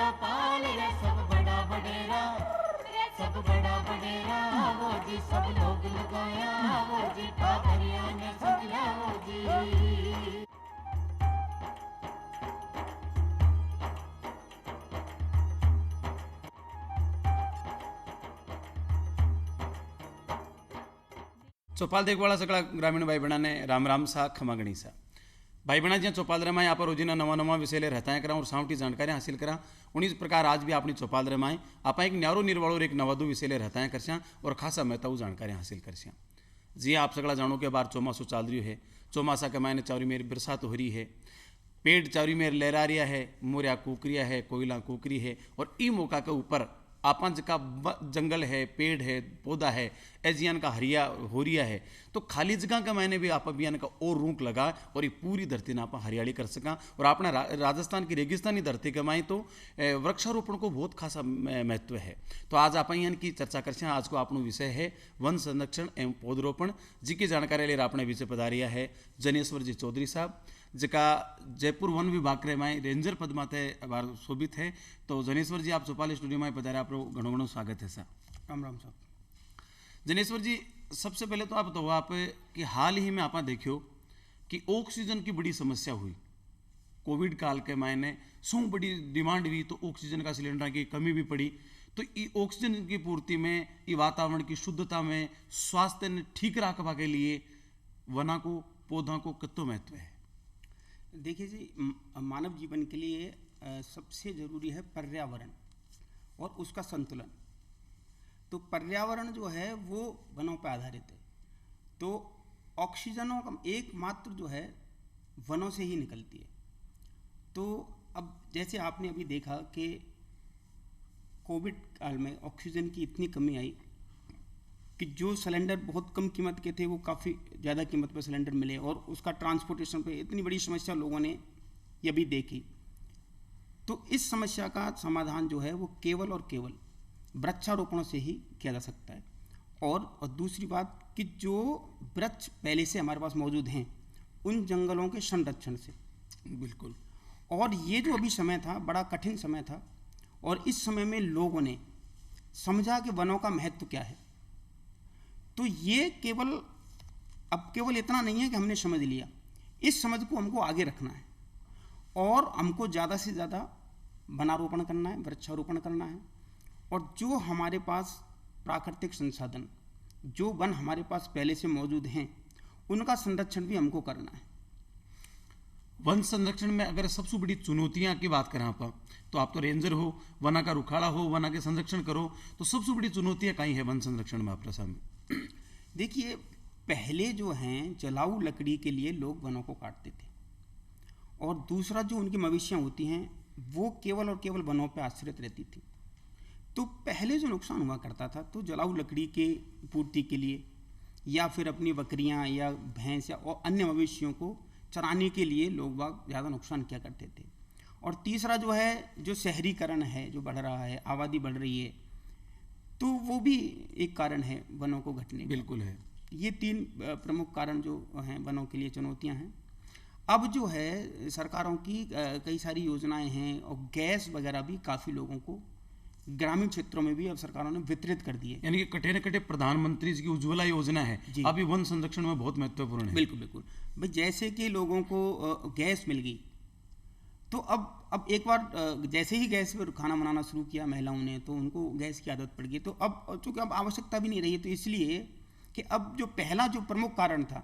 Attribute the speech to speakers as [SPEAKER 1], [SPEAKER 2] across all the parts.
[SPEAKER 1] चौपाल रे सब बड़ा बडेरा, सब बड़ा बडेरा वो जी, सब लोग लगाया वो जी, पादरिया ने समझा वो जी।
[SPEAKER 2] चौपाल देखवाळा सगळा ग्रामीण भाई बहना राम राम सा खमा गणी सा भाई बहना ज्યાં चौपाल में आप रोजीना नवा नवा विषय ले रहता है करा और सावटी जानकारी हासिल करा। उन्हीं प्रकार आज भी अपनी चौपाल में आप एक न्यारो निर्वाड़ो और एक नवादू विषय ले रहता है करशा और खासा महत्व जानकारी हासिल करशा। जी आप सगड़ा जानो के बार चौमासो चाल रही है, चौमासा के मायने चारू मेरी बरसात हो रही है, पेड़ चारू मेर लहरा रिया है, मोरिया कुकरिया है, कोयला कुकरी है और ई मौका के ऊपर आपन का जंगल है, पेड़ है, पौधा है, एजियान का हरिया हो रिया है, तो खाली जगह का मैंने भी आप अभियान का और रूख लगा और ये पूरी धरती ने आप हरियाली कर सका। और अपना राजस्थान की रेगिस्तानी धरती के माए तो वृक्षारोपण को बहुत खासा महत्व है। तो आज आप की चर्चा कर आज को आपनो विषय है वन संरक्षण एवं पौधरोपण, जिसकी जानकारी लेकर आपने विषय पधारिया है जनेश्वर जी चौधरी साहब, जिका जयपुर वन विभाग के में रेंजर पद माते बार शोभित है। तो जनेश्वर जी आप चौपाल स्टूडियो में पधारे, आप घणो घणो स्वागत है सर।
[SPEAKER 3] राम राम साहब।
[SPEAKER 2] जनेश्वर जी सबसे पहले तो आप बताओ आप कि हाल ही में आप देखियो कि ऑक्सीजन की बड़ी समस्या हुई कोविड काल के मायने, शू बड़ी डिमांड हुई तो ऑक्सीजन का सिलेंडर की कमी भी पड़ी। तो ये ऑक्सीजन की पूर्ति में, ये वातावरण की शुद्धता में, स्वास्थ्य ने ठीक रखवा के लिए वना को पौधा को कितना महत्व है?
[SPEAKER 3] देखिए जी, मानव जीवन के लिए सबसे ज़रूरी है पर्यावरण और उसका संतुलन। तो पर्यावरण जो है वो वनों पर आधारित है। तो ऑक्सीजनों का एकमात्र जो है वनों से ही निकलती है। तो अब जैसे आपने अभी देखा कि कोविड काल में ऑक्सीजन की इतनी कमी आई कि जो सिलेंडर बहुत कम कीमत के थे वो काफ़ी ज़्यादा कीमत पर सिलेंडर मिले और उसका ट्रांसपोर्टेशन पे इतनी बड़ी समस्या लोगों ने ये भी देखी। तो इस समस्या का समाधान जो है वो केवल और केवल वृक्षारोपणों से ही किया जा सकता है। और दूसरी बात कि जो वृक्ष पहले से हमारे पास मौजूद हैं उन जंगलों के संरक्षण से।
[SPEAKER 2] बिल्कुल।
[SPEAKER 3] और ये जो अभी समय था बड़ा कठिन समय था और इस समय में लोगों ने समझा कि वनों का महत्व क्या है। तो ये केवल इतना नहीं है कि हमने समझ लिया, इस समझ को हमको आगे रखना है और हमको ज़्यादा से ज़्यादा वनारोपण करना है, वृक्षारोपण करना है। और जो हमारे पास प्राकृतिक संसाधन, जो वन हमारे पास पहले से मौजूद हैं, उनका संरक्षण भी हमको करना है।
[SPEAKER 2] वन संरक्षण में अगर सबसे बड़ी चुनौतियां की बात करें आप, तो आप तो रेंजर हो, वना का रुखाड़ा हो, वना के संरक्षण करो, तो सबसे बड़ी चुनौतियां कहीं है वन संरक्षण में आपके सामने?
[SPEAKER 3] देखिए, पहले जो हैं जलाऊ लकड़ी के लिए लोग वनों को काटते थे और दूसरा जो उनकी मवेशियाँ होती हैं वो केवल और केवल वनों पर आश्रित रहती थी। तो पहले जो नुकसान हुआ करता था तो जलाऊ लकड़ी के पूर्ति के लिए या फिर अपनी बकरियां या भैंस या और अन्य मवेशियों को चराने के लिए लोग बाग ज़्यादा नुकसान किया करते थे। और तीसरा जो है, जो शहरीकरण है जो बढ़ रहा है, आबादी बढ़ रही है, तो वो भी एक कारण है वनों को घटने का।
[SPEAKER 2] बिल्कुल है।
[SPEAKER 3] ये तीन प्रमुख कारण जो हैं वनों के लिए चुनौतियां हैं। अब जो है सरकारों की कई सारी योजनाएं हैं और गैस वगैरह भी काफ़ी लोगों को ग्रामीण क्षेत्रों में भी अब सरकारों ने वितरित कर दिए।
[SPEAKER 2] यानी कि कटे न कटे प्रधानमंत्री जी की उज्ज्वला योजना है अभी वन संरक्षण में बहुत महत्वपूर्ण है।
[SPEAKER 3] बिल्कुल बिल्कुल भाई, जैसे कि लोगों को गैस मिल गई तो अब एक बार जैसे ही गैस पर खाना बनाना शुरू किया महिलाओं ने तो उनको गैस की आदत पड़ गई। तो अब चूँकि अब आवश्यकता भी नहीं रही, तो इसलिए कि अब जो पहला जो प्रमुख कारण था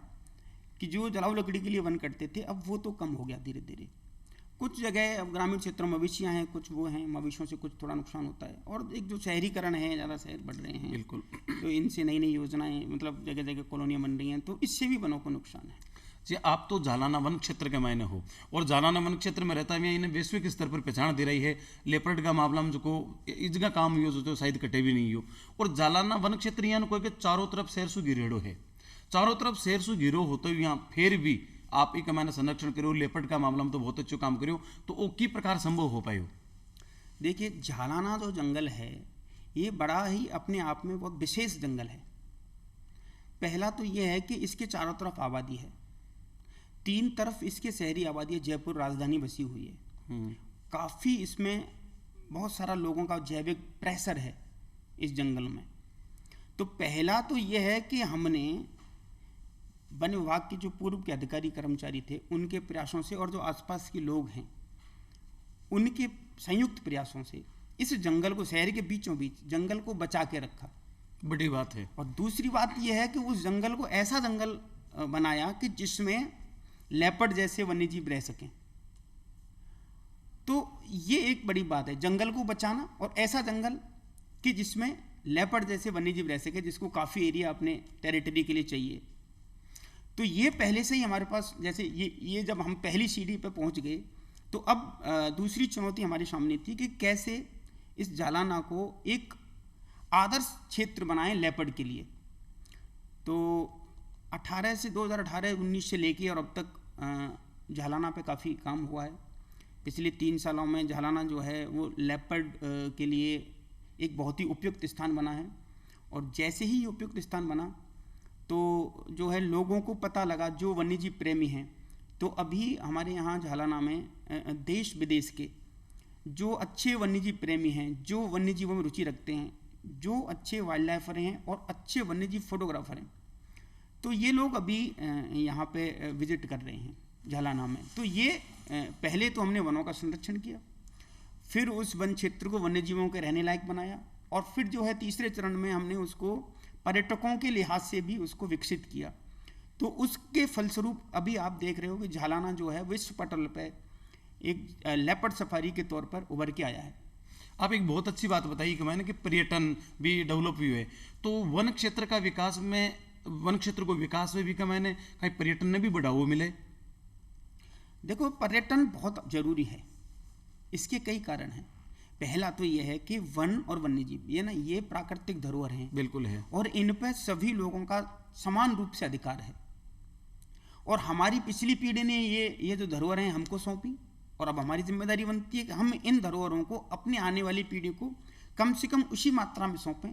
[SPEAKER 3] कि जो जलाऊ लकड़ी के लिए वन कटते थे, अब वो तो कम हो गया धीरे धीरे। कुछ जगह अब ग्रामीण क्षेत्रों में मवेशियाँ हैं, कुछ वो हैं, मवेशियों से कुछ थोड़ा नुकसान होता है। और एक जो शहरीकरण है, ज़्यादा शहर बढ़ रहे हैं,
[SPEAKER 2] बिल्कुल,
[SPEAKER 3] तो इनसे नई नई योजनाएं मतलब जगह जगह कॉलोनियाँ बन रही हैं, तो इससे भी वनों को नुकसान है।
[SPEAKER 2] जी आप तो जालाना वन क्षेत्र के मायने हो और जालाना वन क्षेत्र में रहता है, इन्हें वैश्विक स्तर पर पहचान दे रही है। लेपर्ड का मामला में जो को इस जगह काम हुई हो तो शायद कटे भी नहीं हो। और जालाना वन क्षेत्र यहाँ कोई के चारों तरफ शहर सु गिरेड़ो है, चारों तरफ शहर सु गिरो होते हुए यहाँ फिर भी आप एक मैंने संरक्षण करो। लेपर्ड का मामला में तो बहुत अच्छे काम करो, तो वो की प्रकार संभव हो पाए?
[SPEAKER 3] देखिए, जालाना जो जंगल है ये बड़ा ही अपने आप में बहुत विशेष जंगल है। पहला तो ये है कि इसके चारों तरफ आबादी है, तीन तरफ इसके शहरी आबादी है, जयपुर राजधानी बसी हुई है। काफ़ी इसमें बहुत सारा लोगों का जैविक प्रेशर है इस जंगल में। तो पहला तो ये है कि हमने वन विभाग के जो पूर्व के अधिकारी कर्मचारी थे उनके प्रयासों से और जो आसपास के लोग हैं उनके संयुक्त प्रयासों से इस जंगल को, शहर के बीचों बीच जंगल को बचा के रखा।
[SPEAKER 2] बड़ी बात है।
[SPEAKER 3] और दूसरी बात यह है कि उस जंगल को ऐसा जंगल बनाया कि जिसमें लेपर्ड जैसे वन्यजीव रह सकें। तो ये एक बड़ी बात है, जंगल को बचाना और ऐसा जंगल कि जिसमें लेपर्ड जैसे वन्यजीव रह सके, जिसको काफ़ी एरिया अपने टेरिटरी के लिए चाहिए। तो ये पहले से ही हमारे पास, जैसे ये जब हम पहली सीढ़ी पे पहुंच गए तो अब दूसरी चुनौती हमारे सामने थी कि कैसे इस जालाना को एक आदर्श क्षेत्र बनाएं लेपर्ड के लिए। तो 2018 से लेके और अब तक झालाना पे काफ़ी काम हुआ है। पिछले 3 सालों में झालाना जो है वो लेपर्ड के लिए एक बहुत ही उपयुक्त स्थान बना है। और जैसे ही ये उपयुक्त स्थान बना तो जो है लोगों को पता लगा, जो वन्यजीव प्रेमी हैं, तो अभी हमारे यहाँ झालाना में देश विदेश के जो अच्छे वन्यजीव प्रेमी हैं, जो वन्यजीवों में रुचि रखते हैं, जो अच्छे वाइल्ड लाइफर हैं और अच्छे वन्यजीव फोटोग्राफर हैं, तो ये लोग अभी यहाँ पे विजिट कर रहे हैं झालाना में। तो ये पहले तो हमने वनों का संरक्षण किया, फिर उस वन क्षेत्र को वन्यजीवों के रहने लायक बनाया, और फिर जो है तीसरे चरण में हमने उसको पर्यटकों के लिहाज से भी उसको विकसित किया। तो उसके फलस्वरूप अभी आप देख रहे हो कि झालाना जो है विश्व पटल पे एक लेपर्ड सफारी के तौर पर उभर के आया है।
[SPEAKER 2] आप एक बहुत अच्छी बात बताई कि मैंने कि पर्यटन भी डेवलप हुए है, तो वन क्षेत्र का विकास में, वन क्षेत्र को विकास में भी का मैंने कहीं पर्यटन ने भी बढ़ावा मिले।
[SPEAKER 3] देखो, पर्यटन बहुत जरूरी है, इसके कई कारण हैं। पहला तो यह है कि वन और वन्यजीव ये प्राकृतिक धरोहर हैं।
[SPEAKER 2] बिल्कुल है।
[SPEAKER 3] और इन पर सभी लोगों का समान रूप से अधिकार है। और हमारी पिछली पीढ़ी ने ये जो धरोहर हैं हमको सौंपी, और अब हमारी जिम्मेदारी बनती है कि हम इन धरोहरों को अपनी आने वाली पीढ़ी को कम से कम उसी मात्रा में सौंपें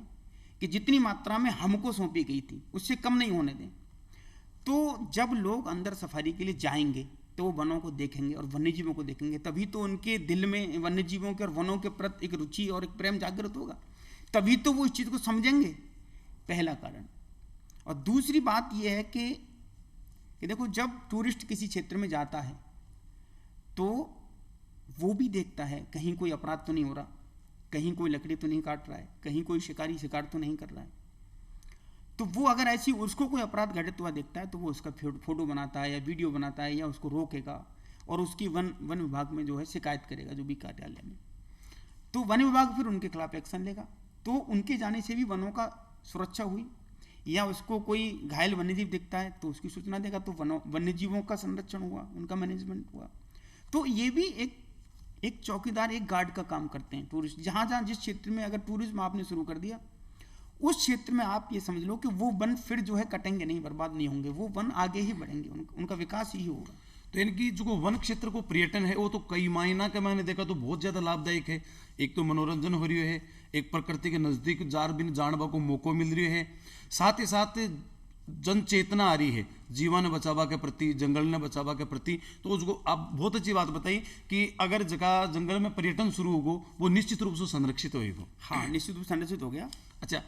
[SPEAKER 3] कि जितनी मात्रा में हमको सौंपी गई थी, उससे कम नहीं होने दें। तो जब लोग अंदर सफारी के लिए जाएंगे तो वो वनों को देखेंगे और वन्यजीवों को देखेंगे, तभी तो उनके दिल में वन्यजीवों के और वनों के प्रति एक रुचि और एक प्रेम जागृत होगा, तभी तो वो इस चीज़ को समझेंगे, पहला कारण। और दूसरी बात यह है कि देखो, जब टूरिस्ट किसी क्षेत्र में जाता है तो वो भी देखता है कहीं कोई अपराध तो नहीं हो रहा, कहीं कोई लकड़ी तो नहीं काट रहा है, कहीं कोई शिकारी शिकार तो नहीं कर रहा है। तो वो अगर ऐसी उसको कोई अपराध घटित हुआ देखता है तो वो उसका फोटो बनाता है या वीडियो बनाता है या उसको रोकेगा और उसकी वन विभाग में जो है शिकायत करेगा, जो भी कार्यालय में। तो वन विभाग फिर उनके खिलाफ एक्शन लेगा। तो उनके जाने से भी वनों का सुरक्षा हुई, या उसको कोई घायल वन्यजीव दिखता है तो उसकी सूचना देगा, तो वन्यजीवों का संरक्षण हुआ, उनका मैनेजमेंट हुआ। तो ये भी एक चौकीदार, एक गार्ड का काम करते हैं टूरिस्ट। जहाँ जहाँ जिस क्षेत्र में अगर टूरिज्म आपने शुरू कर दिया, उस क्षेत्र में आप ये समझ लो कि वो वन फिर जो है कटेंगे नहीं, बर्बाद नहीं होंगे, वो वन आगे ही बढ़ेंगे, उनका विकास ही होगा।
[SPEAKER 2] तो इनकी जो वन क्षेत्र को पर्यटन है वो तो कई महीना का मैंने देखा तो बहुत ज़्यादा लाभदायक है। एक तो मनोरंजन हो रही है, एक प्रकृति के नज़दीक जानवा को मौका मिल रही है, साथ ही साथ जन चेतना आ रही है जीवन बचावा के प्रति, जंगल ने बचावा के प्रति। तो उसको आप बहुत अच्छी बात बताई कि अगर जगह जंगल में पर्यटन शुरू होगो वो निश्चित रूप से संरक्षित होगा।
[SPEAKER 3] हाँ, निश्चित रूप से संरक्षित हो गया।
[SPEAKER 2] अच्छा,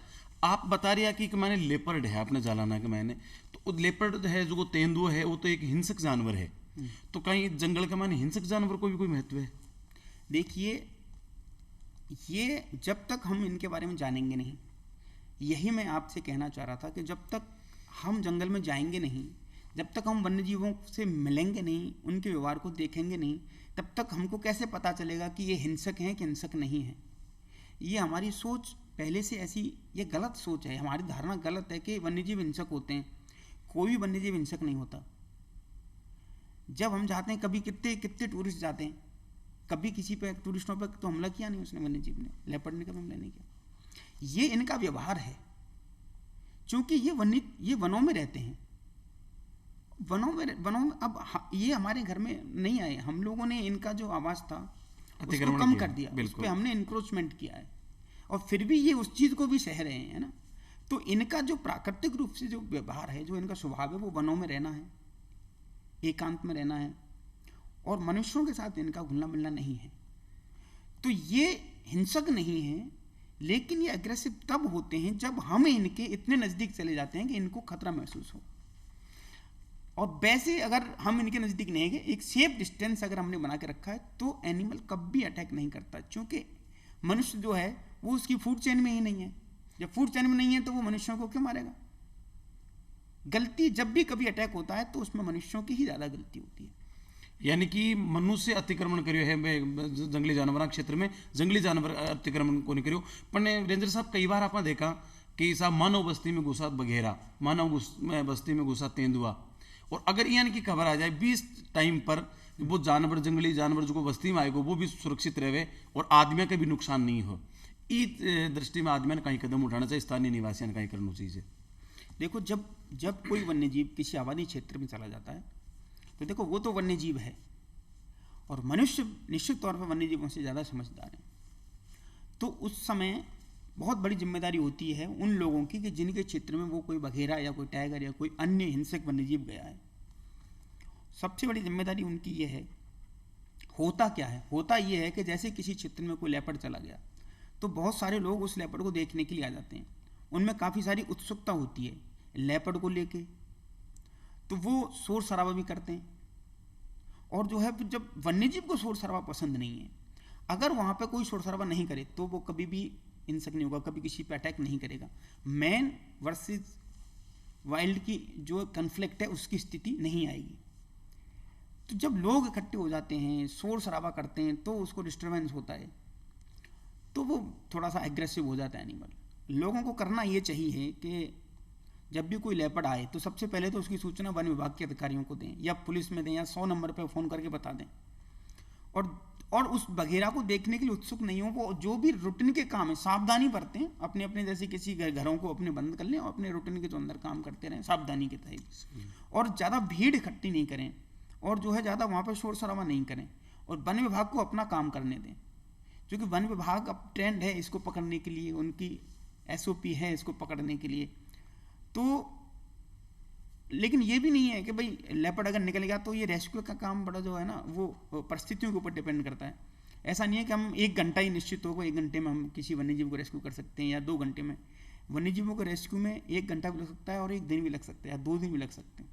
[SPEAKER 2] आप बता रहे कि मैंने लेपर्ड है आपने जालाना के मैंने, तो लेपर्ड है जो तेंदुआ है वो तो एक हिंसक जानवर है, तो कहीं जंगल के माने हिंसक जानवर को भी कोई महत्व है?
[SPEAKER 3] देखिए, ये जब तक हम इनके बारे में जानेंगे नहीं, यही मैं आपसे कहना चाह रहा था कि जब तक हम जंगल में जाएंगे नहीं, जब तक हम वन्यजीवों से मिलेंगे नहीं, उनके व्यवहार को देखेंगे नहीं, तब तक हमको कैसे पता चलेगा कि ये हिंसक हैं कि हिंसक नहीं है। ये हमारी सोच पहले से ऐसी, ये गलत सोच है, हमारी धारणा गलत है कि वन्यजीव हिंसक होते हैं। कोई भी वन्यजीव हिंसक नहीं होता। जब हम जाते हैं, कभी कितने टूरिस्ट जाते हैं, कभी किसी पे टूरिस्टों पर तो हमला किया नहीं उसने, वन्यजीव ने, लेपर्ड ने कभी हमला नहीं किया। ये इनका व्यवहार है, क्योंकि ये वनों में रहते हैं। वनों में अब ये हमारे घर में नहीं आए, हम लोगों ने इनका जो आवास था उसको कम कर दिया, उस पर हमने इंक्रोचमेंट किया है, और फिर भी ये उस चीज़ को भी सह रहे हैं, है ना। तो इनका जो प्राकृतिक रूप से जो व्यवहार है, जो इनका स्वभाव है, वो वनों में रहना है, एकांत में रहना है, और मनुष्यों के साथ इनका घुलना मिलना नहीं है। तो ये हिंसक नहीं हैं, लेकिन ये अग्रेसिव तब होते हैं जब हम इनके इतने नज़दीक चले जाते हैं कि इनको खतरा महसूस हो। और वैसे अगर हम इनके नज़दीक नहीं गए, एक सेफ डिस्टेंस अगर हमने बना के रखा है, तो एनिमल कभी अटैक नहीं करता, क्योंकि मनुष्य जो है वो उसकी फूड चेन में ही नहीं है। जब फूड चेन में नहीं है तो वो मनुष्यों को क्यों मारेगा? गलती जब भी कभी अटैक होता है तो उसमें मनुष्यों की ही ज़्यादा गलती होती है।
[SPEAKER 2] यानी कि मनुष्य अतिक्रमण करियो है जंगली जानवर क्षेत्र में, जंगली जानवर अतिक्रमण को नहीं करियो। पर रेंजर साहब कई बार आपने देखा कि साहब मानव बस्ती में घुसा बघेरा, मानव बस्ती में घुसा तेंदुआ, और अगर यानी की खबर आ जाए 20 टाइम पर वो जानवर, जंगली जानवर जो बस्ती में आएगा वो भी सुरक्षित रहे और आदमियों का भी नुकसान नहीं हो, इस दृष्टि में आदमी ने कहीं कदम उठाना चाहिए, स्थानीय निवासियों ने कहीं करना चाहिए।
[SPEAKER 3] देखो, जब कोई वन्य जीव किसी आबादी क्षेत्र में चला जाता है तो देखो वो तो वन्य जीव है, और मनुष्य निश्चित तौर पर वन्य जीवों से ज़्यादा समझदार है। तो उस समय बहुत बड़ी जिम्मेदारी होती है उन लोगों की कि जिनके क्षेत्र में वो कोई बघेरा या कोई टाइगर या कोई अन्य हिंसक वन्यजीव गया है। सबसे बड़ी जिम्मेदारी उनकी ये है। होता क्या है? होता ये है कि जैसे किसी क्षेत्र में कोई लेपर्ड चला गया तो बहुत सारे लोग उस लेपर्ड को देखने के लिए आ जाते हैं। उनमें काफ़ी सारी उत्सुकता होती है लेपर्ड को लेके, तो वो शोर शराबा भी करते हैं। और जो है जब वन्यजीव को शोर शराबा पसंद नहीं है, अगर वहाँ पे कोई शोर शराबा नहीं करे तो वो कभी भी हिंसक नहीं होगा, कभी किसी पे अटैक नहीं करेगा। मैन वर्सेस वाइल्ड की जो कन्फ्लिक्ट है उसकी स्थिति नहीं आएगी। तो जब लोग इकट्ठे हो जाते हैं, शोर शराबा करते हैं, तो उसको डिस्टर्बेंस होता है, तो वो थोड़ा सा एग्रेसिव हो जाता है एनिमल। लोगों को करना ये चाहिए कि जब भी कोई लेपर्ड आए तो सबसे पहले तो उसकी सूचना वन विभाग के अधिकारियों को दें, या पुलिस में दें, या 100 नंबर पर फ़ोन करके बता दें। और उस बघेरा को देखने के लिए उत्सुक नहीं हो, वो जो भी रूटीन के काम है सावधानी बरतें, अपने अपने जैसे किसी घरों को अपने बंद कर लें और अपने रूटीन के जो अंदर काम करते रहें सावधानी के तहत। और ज़्यादा भीड़ इकट्ठी नहीं करें, और जो है ज़्यादा वहाँ पर शोर शराबा नहीं करें, और वन विभाग को अपना काम करने दें। क्योंकि वन विभाग अब ट्रेंड है इसको पकड़ने के लिए, उनकी SOP है इसको पकड़ने के लिए। तो लेकिन ये भी नहीं है कि भाई लेपर्ड अगर निकल गया तो ये रेस्क्यू का काम बड़ा जो है ना वो परिस्थितियों के ऊपर डिपेंड करता है। ऐसा नहीं है कि हम 1 घंटा ही निश्चित होगा, 1 घंटे में हम किसी वन्यजीव को रेस्क्यू कर सकते हैं, या 2 घंटे में। वन्यजीवों को रेस्क्यू में 1 घंटा भी लग सकता है, और 1 दिन भी लग सकता है, या 2 दिन भी लग सकते हैं।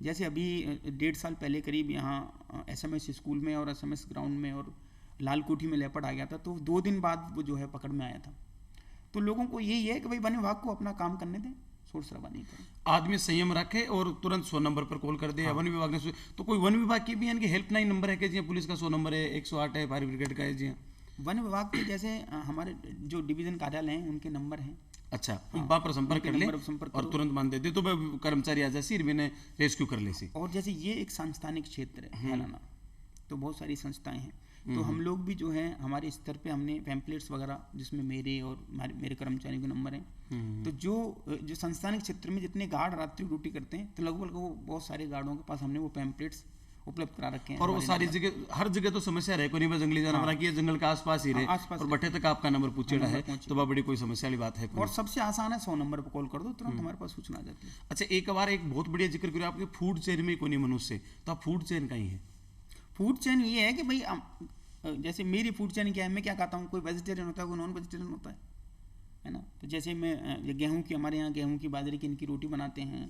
[SPEAKER 3] जैसे अभी 1.5 साल पहले करीब यहाँ SMS स्कूल में और SMS ग्राउंड में और लालकोठी में लेपर्ड आ गया था, तो 2 दिन बाद वो जो है पकड़ में आया था। तो लोगों को यही है कि भाई वन विभाग को अपना काम करने दें, शोर शराबा नहीं करें,
[SPEAKER 2] आदमी संयम रखे और तुरंत 100 नंबर पर कॉल कर दे। हाँ। वन विभाग ने तो कोई वन विभाग की भी यानी हेल्पलाइन नंबर है कि जी पुलिस का 100 नंबर है, 108 है, फायर ब्रिगेड का है जी?
[SPEAKER 3] वन विभाग के जैसे हमारे जो डिवीजन कार्यालय हैं उनके नंबर हैं।
[SPEAKER 2] अच्छा, हाँ, वहाँ पर संपर्क कर ले और तुरंत मान देते तो कर्मचारी आ जाए ने रेस्क्यू कर ले सी।
[SPEAKER 3] और जैसे ये एक संस्थानिक क्षेत्र है हैलाना, तो बहुत सारी संस्थाएं हैं, तो हम लोग भी जो है हमारे स्तर पे हमने पैम्पलेट्स वगैरह जिसमें मेरे और मेरे कर्मचारियों के नंबर हैं। तो जो संस्थानिक क्षेत्र में जितने गार्ड रात्रि ड्यूटी करते हैं, तो लगभग वो बहुत सारे गार्डों के पास हमने वो पैम्पलेट्स उपलब्ध करा रखे हैं।
[SPEAKER 2] और वो सारी जगह, हर जगह तो समस्या रहे, कोई जंगली जानवर की जंगल के आसपास ही रहे और बट्टे तक आपका नंबर पूछेड़ा है, तो वह बड़ी कोई समस्या वाली बात है।
[SPEAKER 3] और सबसे आसान है 100 नंबर पर कॉल कर दो, तुरंत हमारे पास सूचना आ जाती है।
[SPEAKER 2] अच्छा, एक बार एक बहुत बढ़िया जिक्र करो आपके फूड चेन में कोई मनुष्य, तो आप फूड चेन का ही है।
[SPEAKER 3] फूड चेन ये है कि भाई जैसे मेरी फूड चेन क्या है, मैं क्या खाता हूँ, कोई वेजिटेरियन होता है, कोई नॉन वेजिटेरियन होता है ना। तो जैसे मैं गेहूँ की, हमारे यहाँ गेहूँ की बाजरे की इनकी रोटी बनाते हैं,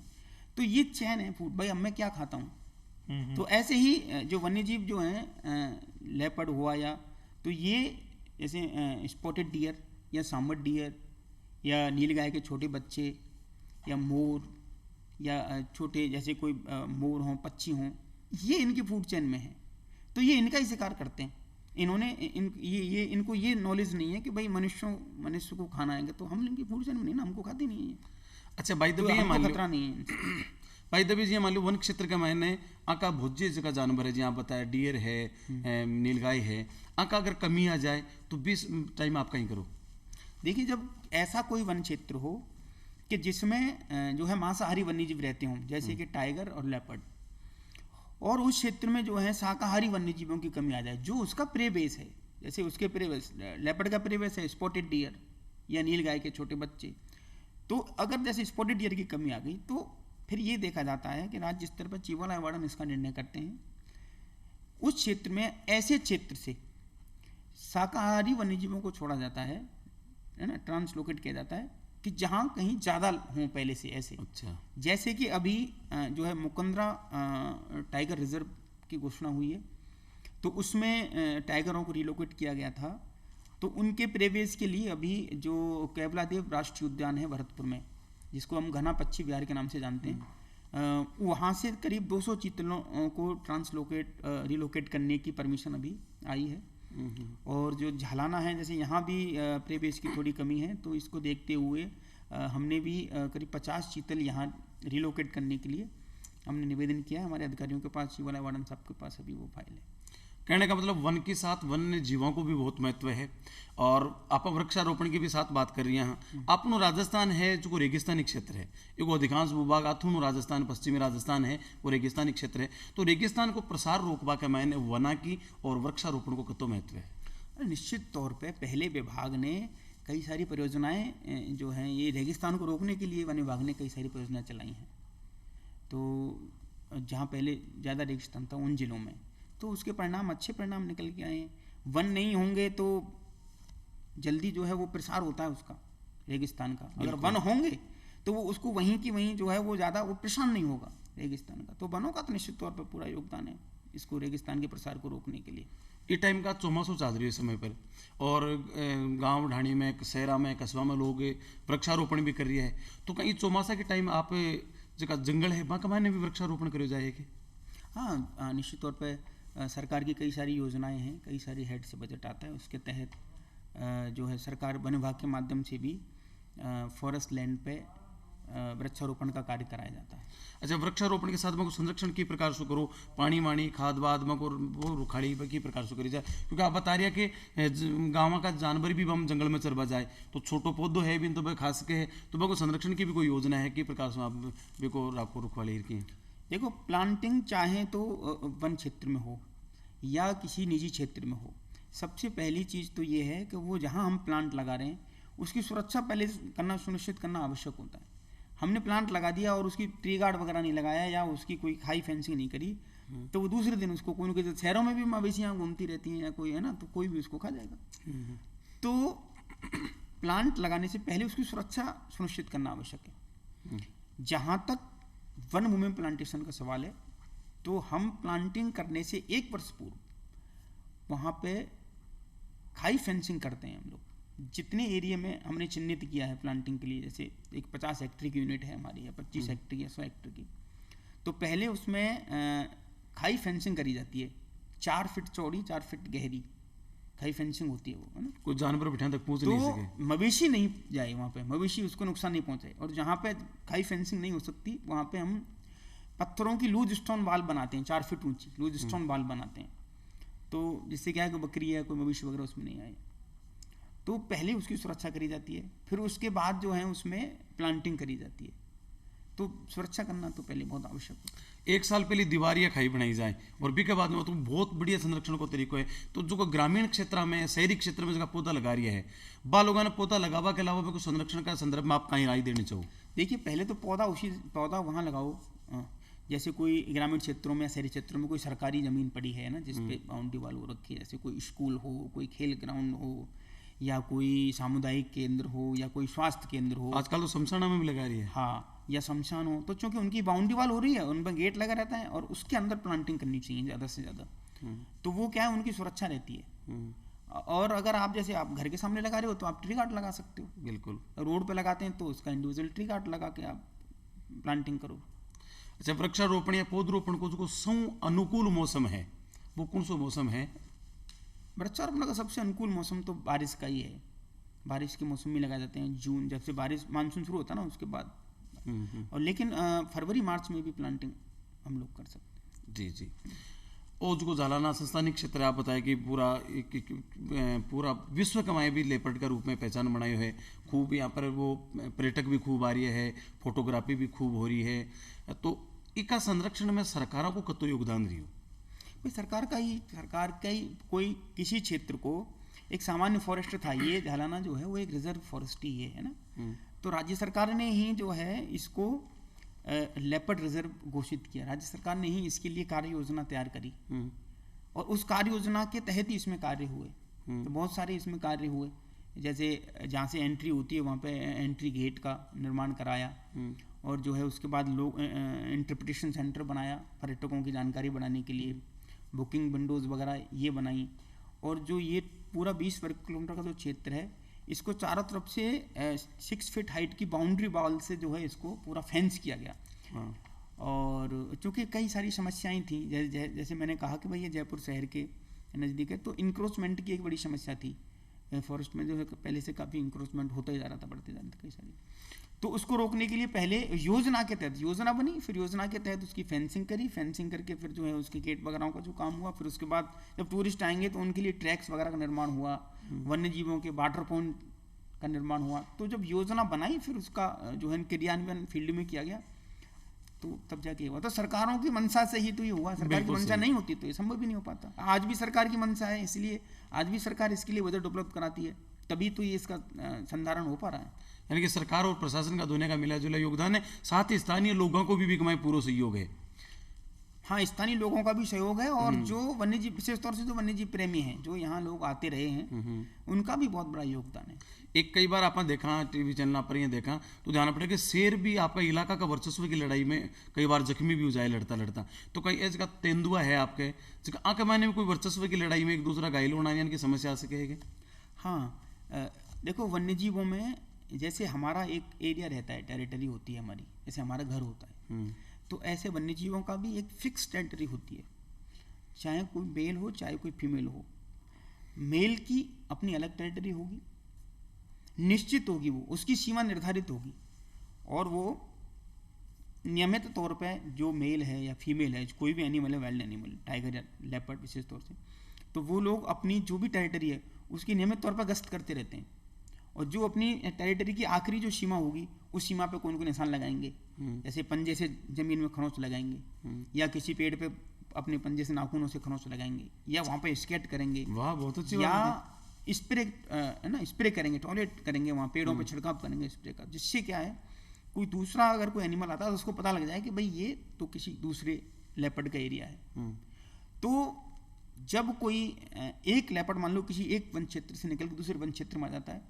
[SPEAKER 3] तो ये चैन है फूड, भाई अब मैं क्या खाता हूँ। तो ऐसे ही जो वन्यजीव जो हैं लेपर्ड हुआ, या तो ये जैसे स्पॉटेड डियर या सांबर डियर या नीलगाय के छोटे बच्चे, या मोर, या छोटे जैसे कोई मोर हों, पक्षी हों, ये इनकी फूड चेन में है। तो ये इनका ही शिकार करते हैं। इन्होंने इनको ये नॉलेज नहीं है कि भाई मनुष्य को खाना आएगा, तो हम इनकी फूड चेन में नहीं ना, हमको खाते नहीं है।
[SPEAKER 2] अच्छा भाई,
[SPEAKER 3] तो हमको खतरा नहीं है
[SPEAKER 2] भाई दबी जी। मान लो वन क्षेत्र के मायने आका भोज्य जगह जानवर है, जी आप बताया डियर है, नीलगाय है, आका अगर कमी आ जाए तो 20 टाइम आप कहीं करो।
[SPEAKER 3] देखिए, जब ऐसा कोई वन क्षेत्र हो कि जिसमें जो है मांसाहारी वन्यजीव रहते हों, जैसे कि टाइगर और लेपर्ड, और उस क्षेत्र में जो है शाकाहारी वन्यजीवों की कमी आ जाए, जो उसका प्रे बेस है, जैसे उसके प्रे बेस लेपर्ड का प्रे बेस है स्पॉटेड डियर या नीलगाय के छोटे बच्चे, तो अगर जैसे स्पॉटेड डियर की कमी आ गई तो फिर ये देखा जाता है कि राज्य स्तर पर चीवल आयोग वार्डन इसका निर्णय करते हैं। उस क्षेत्र में ऐसे क्षेत्र से शाकाहारी वन्यजीवों को छोड़ा जाता है ना, ट्रांसलोकेट किया जाता है कि जहाँ कहीं ज़्यादा हों पहले से ऐसे।
[SPEAKER 2] अच्छा।
[SPEAKER 3] जैसे कि अभी जो है मुकंदरा टाइगर रिजर्व की घोषणा हुई है, तो उसमें टाइगरों को रिलोकेट किया गया था। तो उनके प्रवेश के लिए अभी जो कैवलादेव राष्ट्रीय उद्यान है भरतपुर में, जिसको हम घना पक्षी विहार के नाम से जानते हैं, वहाँ से करीब 200 चीतलों को रिलोकेट करने की परमिशन अभी आई है। और जो झालाना है, जैसे यहाँ भी प्रवेश की थोड़ी कमी है, तो इसको देखते हुए हमने भी करीब 50 चीतल यहाँ रिलोकेट करने के लिए हमने निवेदन किया है हमारे अधिकारियों के पास, शिवालय वार्डन साहब के पास अभी वो फाइल है।
[SPEAKER 2] कहने का मतलब वन के साथ वन्य जीवों को भी बहुत महत्व है। और आप वृक्षारोपण की भी साथ बात कर रही हैं। अपनो राजस्थान है जो रेगिस्तानी क्षेत्र है, एगो अधिकांश भूभाग अथुनो राजस्थान, पश्चिमी राजस्थान है वो रेगिस्तानी क्षेत्र है। तो रेगिस्तान को प्रसार रोकवा के मायने वना की और वृक्षारोपण को कितना महत्व है?
[SPEAKER 3] निश्चित तौर पे पहले विभाग ने कई सारी परियोजनाएं जो हैं ये रेगिस्तान को रोकने के लिए वन विभाग ने कई सारी परियोजनाएं चलाई हैं। तो जहाँ पहले ज़्यादा रेगिस्तान था उन जिलों में, तो उसके परिणाम अच्छे परिणाम निकल के आए हैं। वन नहीं होंगे तो जल्दी जो है वो प्रसार होता है उसका रेगिस्तान का। अगर वन होंगे तो वो उसको वहीं की वहीं जो है वो ज़्यादा वो प्रसार नहीं होगा रेगिस्तान का। तो वनों का तो निश्चित तौर पर पूरा योगदान है इसको रेगिस्तान के प्रसार को रोकने के लिए।
[SPEAKER 2] ये टाइम का चौमासो चल रही है समय पर, और गांव ढाणी में, शहरा में, कस्बा में लोग वृक्षारोपण भी कर रही है। तो कहीं चौमासा के टाइम आप जगह जंगल है वहाँ कमाने भी वृक्षारोपण करे जाएगी?
[SPEAKER 3] हाँ, निश्चित तौर पर सरकार की कई सारी योजनाएं हैं, कई सारी हेड से बजट आता है, उसके तहत जो है सरकार वन विभाग के माध्यम से भी फॉरेस्ट लैंड पे वृक्षारोपण का कार्य कराया जाता है।
[SPEAKER 2] अच्छा, वृक्षारोपण के साथ में संरक्षण की प्रकार से करो, पानी वाणी खाद वाद में वो रुखाड़ी की प्रकार से करी जाए? क्योंकि आप बता रही है कि गाँव का जानवर भी हम जंगल में चरवा जाए, तो छोटो पौधो है भी तो भाई खास के है, तो भाई संरक्षण की भी कोई योजना है कि प्रकार से आप को राखो रुखवाड़ी की?
[SPEAKER 3] देखो, प्लांटिंग चाहे तो वन क्षेत्र में हो या किसी निजी क्षेत्र में हो, सबसे पहली चीज़ तो ये है कि वो जहाँ हम प्लांट लगा रहे हैं उसकी सुरक्षा पहले करना सुनिश्चित करना आवश्यक होता है। हमने प्लांट लगा दिया और उसकी ट्री गार्ड वगैरह नहीं लगाया या उसकी कोई हाई फेंसिंग नहीं करी, तो वो दूसरे दिन उसको कोई न, शहरों में भी मवेशियाँ घूमती रहती हैं या कोई है ना, तो कोई भी उसको खा जाएगा। तो प्लांट लगाने से पहले उसकी सुरक्षा सुनिश्चित करना आवश्यक है। जहाँ तक वन भूमि प्लांटेशन का सवाल है, तो हम प्लांटिंग करने से 1 वर्ष पूर्व वहाँ पे खाई फेंसिंग करते हैं हम लोग। जितने एरिया में हमने चिन्हित किया है प्लांटिंग के लिए, जैसे एक 50 हेक्टेयर की यूनिट है हमारी या 25 हेक्टेयर या 100 हेक्टेयर की, तो पहले उसमें खाई फेंसिंग करी जाती है। 4 फीट चौड़ी 4 फीट गहरी खाई फेंसिंग होती है वो, है ना।
[SPEAKER 2] कोई जानवर बिठा तक पहुँच
[SPEAKER 3] तो
[SPEAKER 2] नहीं सके,
[SPEAKER 3] मवेशी नहीं जाए वहाँ पे, मवेशी उसको नुकसान नहीं पहुँचे। और जहाँ पे खाई फेंसिंग नहीं हो सकती वहाँ पे हम पत्थरों की लूज स्टोन वाल बनाते हैं, 4 फीट ऊंची लूज स्टोन वाल बनाते हैं। तो जिससे क्या है कि बकरी है कोई मवेशी वगैरह उसमें नहीं आए। तो पहले उसकी सुरक्षा करी जाती है, फिर उसके बाद जो है उसमें प्लांटिंग करी जाती है। तो सुरक्षा करना तो पहले बहुत आवश्यक है।
[SPEAKER 2] 1 साल पहले दीवार या खाई बनाई जाए और भी के बाद में तो बहुत बढ़िया संरक्षण को तरीको है। तो जो ग्रामीण क्षेत्र में, शहरी क्षेत्र में जगह पौधा लगा रही है, बा लोगों ने पौधा लगावा के अलावा भी संरक्षण का संदर्भ में आप कहीं राय देनी चाहो?
[SPEAKER 3] देखिए, पहले तो पौधा वहाँ लगाओ, जैसे कोई ग्रामीण क्षेत्रों में या शहरी क्षेत्रों में कोई सरकारी ज़मीन पड़ी है ना जिसपे बाउंड्री वाल हो रखी है, जैसे कोई स्कूल हो, कोई खेल ग्राउंड हो, या कोई सामुदायिक केंद्र हो, या कोई स्वास्थ्य केंद्र हो।
[SPEAKER 2] आजकल तो शमशाना में भी लगा रही है।
[SPEAKER 3] हाँ, या शमशान हो, तो चूंकि उनकी बाउंड्री वाल हो रही है, उन पर गेट लगा रहता है और उसके अंदर प्लांटिंग करनी चाहिए ज़्यादा से ज़्यादा। तो वो क्या है, उनकी सुरक्षा रहती है। और अगर आप जैसे आप घर के सामने लगा रहे हो तो आप ट्री गार्ड लगा सकते हो।
[SPEAKER 2] बिल्कुल।
[SPEAKER 3] रोड पे लगाते हैं तो उसका इंडिविजुअल ट्री गार्ड लगा के आप प्लांटिंग करो।
[SPEAKER 2] अच्छा, वृक्षारोपण या पौधरोपण को जो सौ अनुकूल मौसम है वो कौन सा मौसम है?
[SPEAKER 3] वृक्षारोपण का सबसे अनुकूल मौसम तो बारिश का ही है। बारिश के मौसम में लगाए जाते हैं, जून जब से बारिश मानसून शुरू होता है ना उसके बाद। और लेकिन फरवरी मार्च में भी प्लांटिंग हम लोग कर सकते हैं।
[SPEAKER 2] जी जी। और जो झालाना संस्थानिक क्षेत्र आप बताया कि पूरा विश्व कमाए भी लेपर्ड का रूप में पहचान बनाई है। खूब यहाँ पर वो पर्यटक भी खूब आ रही है, फोटोग्राफी भी खूब हो रही है। तो इसका संरक्षण में सरकारों को कतो योगदान रही हो?
[SPEAKER 3] सरकार का ही कोई किसी क्षेत्र को एक सामान्य फॉरेस्ट था, ये झालाना जो है वो एक रिजर्व फॉरेस्ट ही है ना। तो राज्य सरकार ने ही जो है इसको लेपर्ड रिजर्व घोषित किया। राज्य सरकार ने ही इसके लिए कार्य योजना तैयार करी और उस कार्य योजना के तहत ही इसमें कार्य हुए। तो बहुत सारे इसमें कार्य हुए, जैसे जहाँ से एंट्री होती है वहाँ पे एंट्री गेट का निर्माण कराया, और जो है उसके बाद लोग इंटरप्रिटेशन सेंटर बनाया पर्यटकों की जानकारी बढ़ाने के लिए, बुकिंग विंडोज़ वगैरह ये बनाई, और जो ये पूरा 20 वर्ग किलोमीटर का जो क्षेत्र है इसको चारों तरफ से 6 फीट हाइट की बाउंड्री वॉल से जो है इसको पूरा फेंस किया गया। और चूँकि कई सारी समस्याएं थी, जैसे मैंने कहा कि भाई ये जयपुर शहर के नज़दीक है, तो इंक्रोचमेंट की एक बड़ी समस्या थी। फॉरेस्ट में जो है पहले से काफ़ी इंक्रोचमेंट होता ही जा रहा था, बढ़ते जा रहे थे कई सारी। तो उसको रोकने के लिए पहले योजना के तहत योजना बनी, फिर योजना के तहत उसकी फेंसिंग करी, फेंसिंग करके फिर जो है उसके गेट वगैरह का जो काम हुआ, फिर उसके बाद जब टूरिस्ट आएंगे तो उनके लिए ट्रैक्स वगैरह का निर्माण हुआ, वन्य जीवों के वाटर पॉइंट का निर्माण हुआ। तो जब योजना बनाई फिर उसका जो है क्रियान्वयन फील्ड में किया गया, तो तब जाके हुआ। तो सरकारों की मंशा से ही तो ये हुआ, सरकार की मंशा नहीं होती तो ये संभव भी नहीं हो पाता। आज भी सरकार की मंशा है, इसलिए आज भी सरकार इसके लिए बजट उपलब्ध कराती है, तभी तो ये इसका संधारण हो पा रहा है।
[SPEAKER 2] यानी कि सरकार और प्रशासन का दोनों का मिला जुला योगदान है, साथ ही स्थानीय लोगों को भी कमाई पूरा सहयोग है।
[SPEAKER 3] हाँ, स्थानीय लोगों का भी सहयोग है, और जो वन्यजीव विशेष तौर से जो वन्यजीव प्रेमी हैं, जो यहाँ लोग आते रहे हैं, उनका भी बहुत बड़ा योगदान है।
[SPEAKER 2] एक कई बार आपने देखा टीवी चैनल पर ये देखा तो ध्यान पड़े कि शेर भी आपका इलाका का वर्चस्व की लड़ाई में कई बार जख्मी भी हो जाए लड़ता। तो कई ऐसा तेंदुआ है आपके आके मायने में कोई वर्चस्व की लड़ाई में एक दूसरा घायल होना यानी कि समस्या आ सकेगी।
[SPEAKER 3] हाँ, देखो वन्यजीवों में जैसे हमारा एक एरिया रहता है, टेरिटरी होती है हमारी, जैसे हमारा घर होता है, तो ऐसे वन्यजीवों का भी एक फिक्स टेरिटरी होती है, चाहे कोई मेल हो चाहे कोई फीमेल हो। मेल की अपनी अलग टेरिटरी होगी, निश्चित होगी, वो उसकी सीमा निर्धारित होगी, और वो नियमित तौर पे जो मेल है या फीमेल है, कोई भी एनिमल है, वाइल्ड एनिमल, टाइगर या लेपर्ड विशेष तौर से, तो वो लोग अपनी जो भी टेरिटरी है उसकी नियमित तौर पर गश्त करते रहते हैं, और जो अपनी टेरिटरी की आखिरी जो सीमा होगी उस सीमा पे कोई न कोई निशान लगाएंगे, जैसे पंजे से जमीन में खरोंच लगाएंगे, या किसी पेड़ पे अपने पंजे से नाखूनों से खरोंच लगाएंगे, या वहाँ पे स्केट करेंगे,
[SPEAKER 2] वाह बहुत अच्छी
[SPEAKER 3] या स्प्रे है ना, स्प्रे करेंगे, टॉयलेट करेंगे, वहाँ पेड़ों पे छिड़काव करेंगे स्प्रे का, जिससे क्या है कोई दूसरा अगर कोई एनिमल आता है तो उसको पता लग जाए कि भाई ये तो किसी दूसरे लेपर्ड का एरिया है। तो जब कोई एक लेपर्ड मान लो किसी एक वन क्षेत्र से निकल के दूसरे वन क्षेत्र में आ जाता है,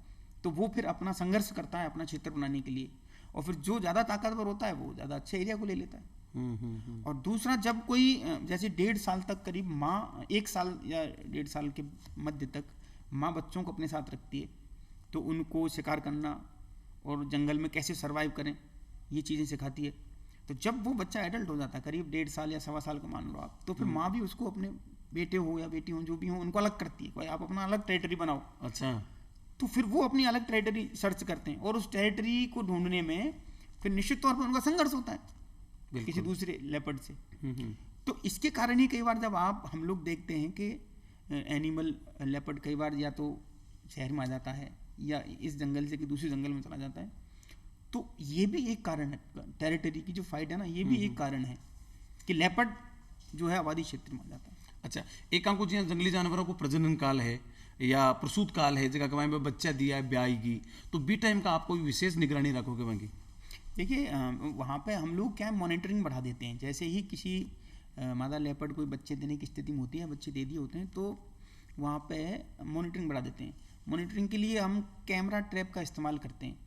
[SPEAKER 3] तो वो फिर अपना संघर्ष करता है अपना क्षेत्र बनाने के लिए, और फिर जो ज़्यादा ताकतवर होता है वो ज़्यादा अच्छे एरिया को ले लेता है। और दूसरा, जब कोई जैसे 1.5 साल तक करीब माँ, 1 साल या 1.5 साल के मध्य तक माँ बच्चों को अपने साथ रखती है, तो उनको शिकार करना और जंगल में कैसे सरवाइव करें ये चीज़ें सिखाती है। तो जब वो बच्चा एडल्ट हो जाता है करीब 1.5 साल या 1.25 साल का मान लो आप, तो फिर माँ भी उसको अपने बेटे हो या बेटी हो जो भी हो उनको अलग करती है, भाई आप अपना अलग टेरिटरी बनाओ।
[SPEAKER 2] अच्छा,
[SPEAKER 3] तो फिर वो अपनी अलग टेरिटरी सर्च करते हैं, और उस टेरिटरी को ढूंढने में फिर निश्चित तौर पर उनका संघर्ष होता है किसी दूसरे लेपर्ड से। तो इसके कारण ही कई बार जब हम लोग देखते हैं कि एनिमल लेपर्ड कई बार या तो शहर में आ जाता है या इस जंगल से कि दूसरे जंगल में चला जाता है, तो ये भी एक कारण है, टेरिटरी की जो फाइट है ना, ये भी एक कारण है कि लेपर्ड जो है आबादी क्षेत्र में आ जाता है।
[SPEAKER 2] अच्छा, एक कुछ जंगली जानवरों को प्रजनन काल है या प्रसूत काल है, जगह कमाई में बच्चा दिया है ब्याएगी, तो बी टाइम का आपको विशेष निगरानी रखोगे वहीं?
[SPEAKER 3] देखिए, वहाँ पे हम लोग क्या मॉनिटरिंग बढ़ा देते हैं। जैसे ही किसी मादा लेपर्ड कोई बच्चे देने की स्थिति में होती है, बच्चे दे दिए होते हैं, तो वहाँ पे मॉनिटरिंग बढ़ा देते हैं। मॉनिटरिंग के लिए हम कैमरा ट्रैप का इस्तेमाल करते हैं।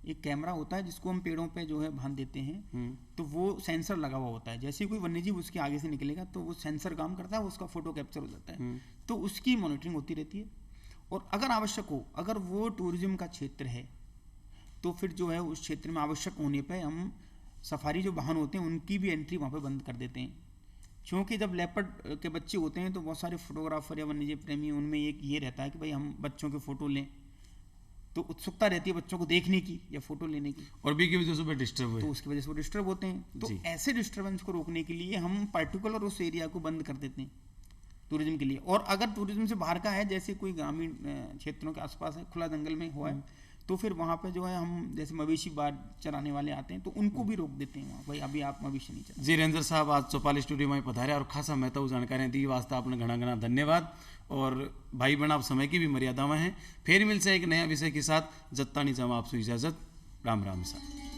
[SPEAKER 3] एक कैमरा होता है जिसको हम पेड़ों पे जो है बांध देते हैं, तो वो सेंसर लगा हुआ होता है, जैसे ही कोई वन्यजीव उसके आगे से निकलेगा तो वो सेंसर काम करता है, उसका फोटो कैप्चर हो जाता है, तो उसकी मॉनिटरिंग होती रहती है। और अगर आवश्यक हो, अगर वो टूरिज्म का क्षेत्र है, तो फिर जो है उस क्षेत्र में आवश्यक होने पे हम सफारी जो वाहन होते हैं उनकी भी एंट्री वहाँ पे बंद कर देते हैं, क्योंकि जब लेपर्ड के बच्चे होते हैं तो बहुत सारे फोटोग्राफर या वन्यजीव प्रेमी, उनमें एक ये रहता है कि भाई हम बच्चों के फ़ोटो लें, तो उत्सुकता रहती है बच्चों को देखने की या फोटो लेने की,
[SPEAKER 2] और बी की वजह से डिस्टर्ब हुए,
[SPEAKER 3] तो उसकी वजह से वो डिस्टर्ब होते हैं। तो ऐसे डिस्टर्बेंस को रोकने के लिए हम पर्टिकुलर उस एरिया को बंद कर देते हैं टूरिज्म के लिए। और अगर टूरिज्म से बाहर का है, जैसे कोई ग्रामीण क्षेत्रों के आसपास है, खुला जंगल में हुआ है, तो फिर वहाँ पे जो है हम जैसे मवेशी बाढ़ चराने वाले आते हैं तो उनको भी रोक देते हैं, भाई अभी आप मवेशी नहीं चला।
[SPEAKER 2] जी, रेंजर साहब आज चौपाल स्टूडियो में पधारे और खासा महत्व जानकारियाँ दी, वास्ते आपने घना घना धन्यवाद। और भाई बहन, आप समय की भी मर्यादा में हैं। फिर मिलते हैं एक नया विषय के साथ, जब तानी जमा आपसे इजाज़त, राम राम साहब।